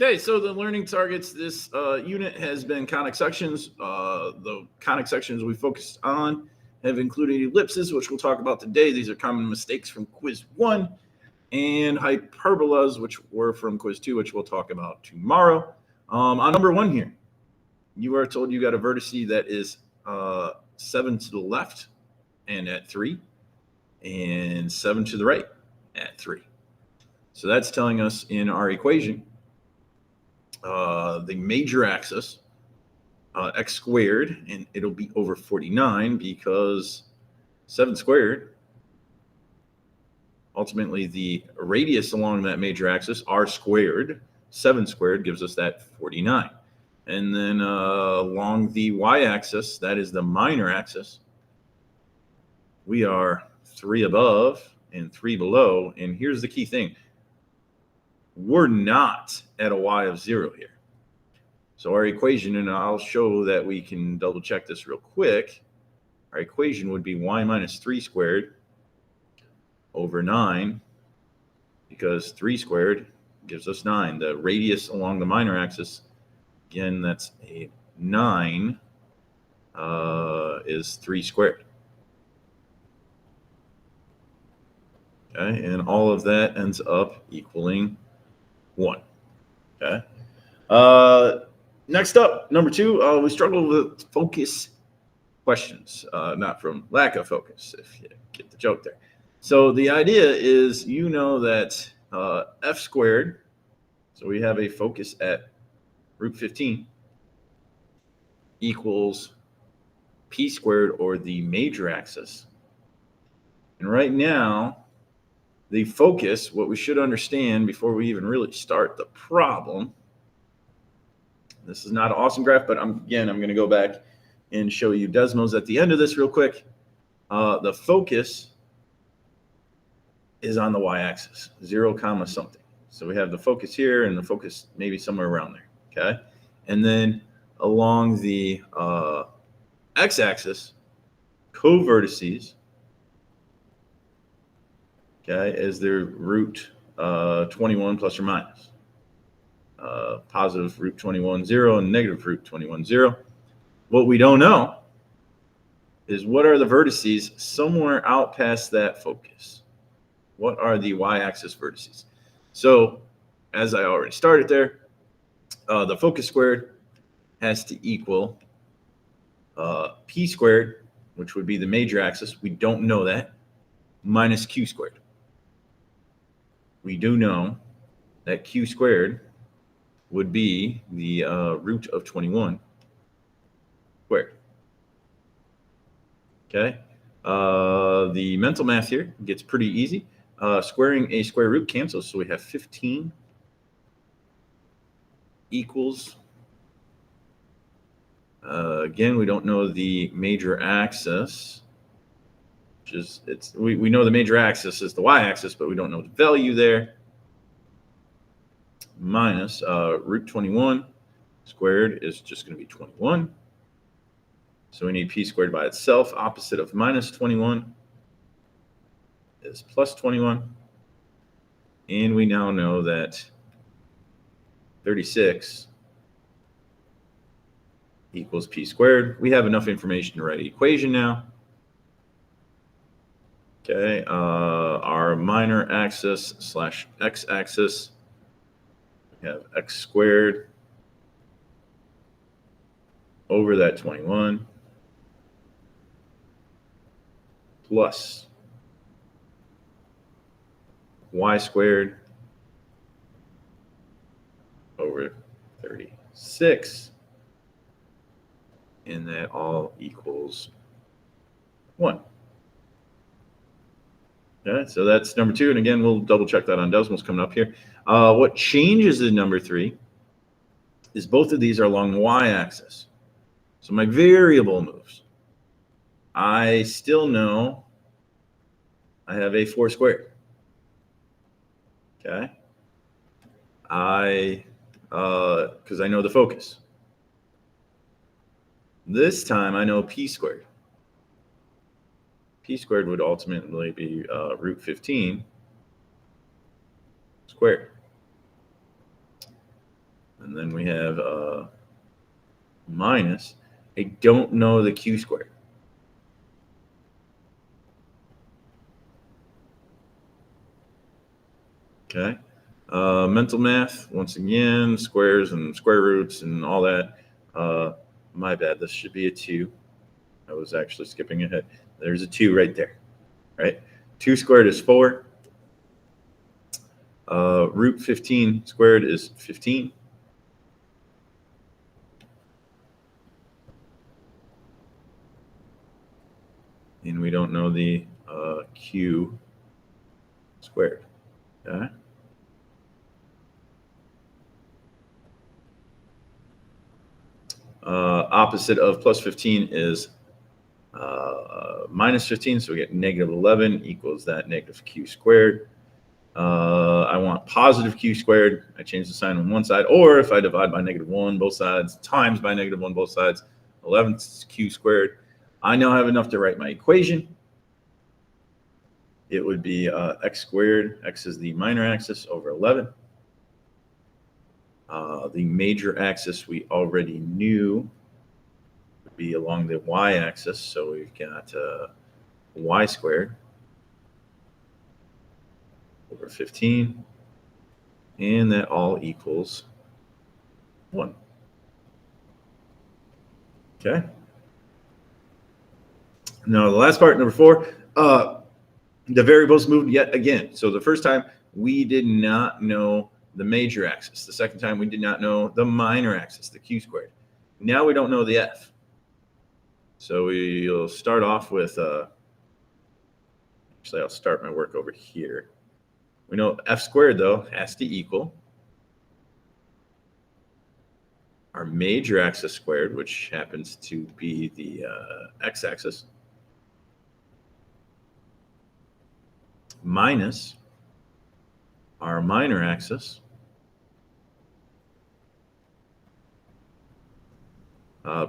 Okay, so the learning targets this unit has been conic sections. The conic sections we focused on have included ellipses, which we'll talk about today. These are common mistakes from quiz 1, and hyperbolas, which were from quiz 2, which we'll talk about tomorrow. On number 1 here, you are told you got a vertice that is 7 to the left and at 3, and 7 to the right at 3. So that's telling us in our equation, the major axis, x squared, and it'll be over 49 because 7 squared, ultimately the radius along that major axis, r squared, 7 squared gives us that 49. And then along the y-axis, that is the minor axis, we are 3 above and 3 below. And here's the key thing. We're not at a y of 0 here. So our equation, and I'll show that we can double check this real quick. Our equation would be y minus 3 squared over 9, because 3 squared gives us 9. The radius along the minor axis, again, that's a 9, is 3 squared. Okay, and all of that ends up equaling 1. Okay. Next up, number 2, we struggle with focus questions, not from lack of focus, if you get the joke there. So the idea is, you know that f squared, so we have a focus at root 15, equals p squared, or the major axis. And right now, the focus, what we should understand before we even really start the problem, this is not an awesome graph, but I'm going to go back and show you Desmos at the end of this real quick. The focus is on the y-axis, 0 comma something. So we have the focus here and the focus maybe somewhere around there, okay? And then along the x-axis, co-vertices, okay, is their root 21 plus or minus. Positive root 21, 0, and negative root 21, 0. What we don't know is what are the vertices somewhere out past that focus. What are the y-axis vertices? So, as I already started there, the focus squared has to equal p squared, which would be the major axis. We don't know that, minus q squared. We do know that q squared would be the root of 21 squared. Okay. The mental math here gets pretty easy. Squaring a square root cancels, so we have 15 equals, again, we don't know the major axis, which is, we know the major axis is the y-axis, but we don't know the value there, minus root 21 squared is just going to be 21. So we need p squared by itself. Opposite of minus 21 is plus 21. And we now know that 36 equals p squared. We have enough information to write an equation now. Okay, our minor axis slash x-axis, we have x squared over that 21 plus y squared over 36, and that all equals 1. Okay, so that's number 2, and again, we'll double check that on Desmos coming up here. What changes in number 3 is both of these are along the y-axis. So my variable moves. I still know I have a 4 squared. Okay. Because I know the focus. This time I know p squared. P squared would ultimately be root 15 squared. And then we have minus. I don't know the q squared. Okay. Mental math, once again, squares and square roots and all that. My bad. This should be a 2. I was actually skipping ahead. There's a 2 right there, right? 2 squared is 4. Root 15 squared is 15. And we don't know the q squared. Okay. Opposite of plus 15 is minus 15, so we get negative 11 equals that negative q squared. I want positive q squared. I change the sign on one side, or if I divide by negative 1 both sides, times by negative 1 both sides, 11 q squared. I now have enough to write my equation. It would be x squared. X is the minor axis over 11. The major axis we already knew would be along the y-axis, so we've got y squared over 15, and that all equals 1. Okay. Now the last part, number 4, the variables moved yet again. So the first time we did not know the major axis. The second time we did not know the minor axis, the q squared. Now we don't know the f. So we'll start off with, actually I'll start my work over here. We know f squared, though, has to equal our major axis squared, which happens to be the x-axis, minus our minor axis,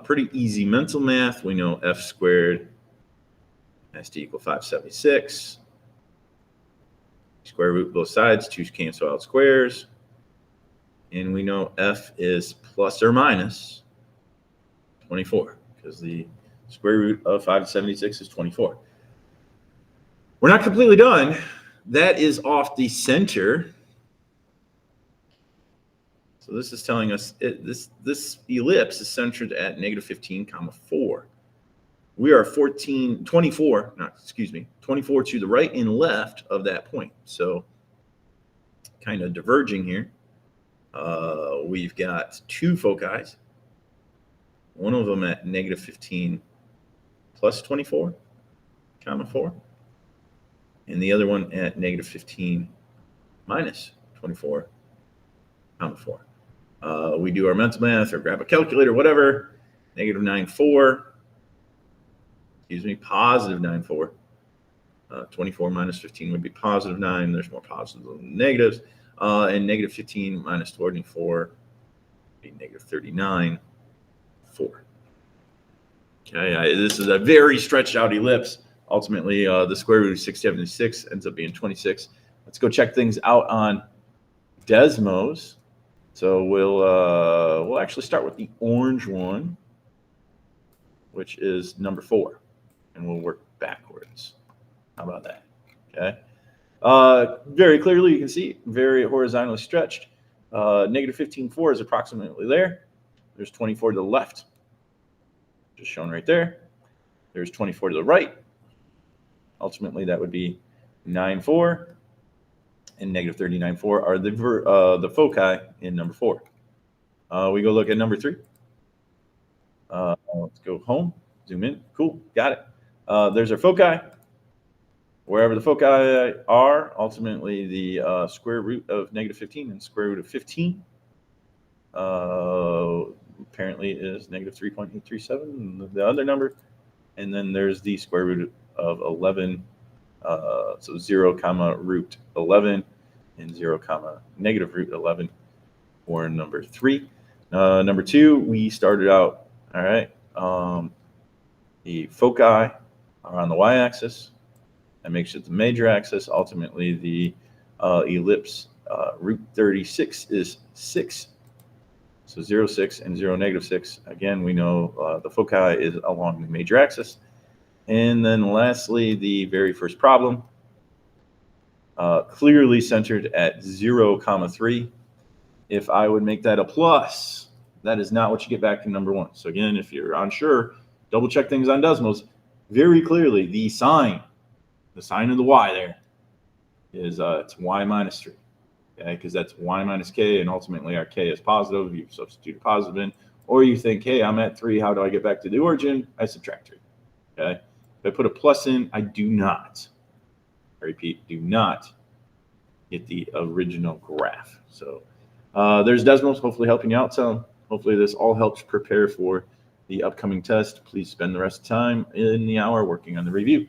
pretty easy mental math. We know f squared has to equal 576. Square root both sides, 2 cancel out squares. And we know f is plus or minus 24, because the square root of 576 is 24. We're not completely done. That is off the center. So this is telling us this ellipse is centered at negative 15, 4. We are 24 to the right and left of that point. So kind of diverging here. We've got 2 foci, one of them at negative 15 plus 24, 4, and the other one at negative 15 minus 24, 4. We do our mental math or grab a calculator, whatever. Negative 9,4. Positive 9,4. 24 minus 15 would be positive 9. There's more positives than negatives. And negative 15 minus 24 would be negative 39, 4. Okay, this is a very stretched out ellipse. Ultimately, the square root of 676 ends up being 26. Let's go check things out on Desmos. So we'll actually start with the orange one, which is number 4, and we'll work backwards. How about that? Okay. Very clearly, you can see very horizontally stretched. Negative 15,4 is approximately there. There's 24 to the left, just shown right there. There's 24 to the right. Ultimately, that would be 9,4. And negative 39,4 are the foci in number 4. We go look at number 3. Let's go home, zoom in. Cool, got it. There's our foci. Wherever the foci are, ultimately the square root of negative 15 and square root of 15 apparently is negative 3.837, the other number. And then there's the square root of 11. So 0, root 11 and 0, negative root 11 for number 3. Number 2, we started out, all right, the foci are on the y-axis. That makes it the major axis. Ultimately, the ellipse root 36 is 6 So 0, 6, and 0, negative 6. Again, we know the foci is along the major axis. And then lastly, the very first problem, clearly centered at 0, 3. If I would make that a plus, that is not what you get back in number 1. So again, if you're unsure, double check things on Desmos. Very clearly, the sign of the y there is it's y minus 3. Okay, because that's y minus k, and ultimately our k is positive. You substitute a positive in, or you think, hey, I'm at 3. How do I get back to the origin? I subtract 3. Okay, if I put a plus in, I do not. I repeat, do not get the original graph. So there's Desmos, hopefully helping you out some. Hopefully this all helps prepare for the upcoming test. Please spend the rest of the time in the hour working on the review.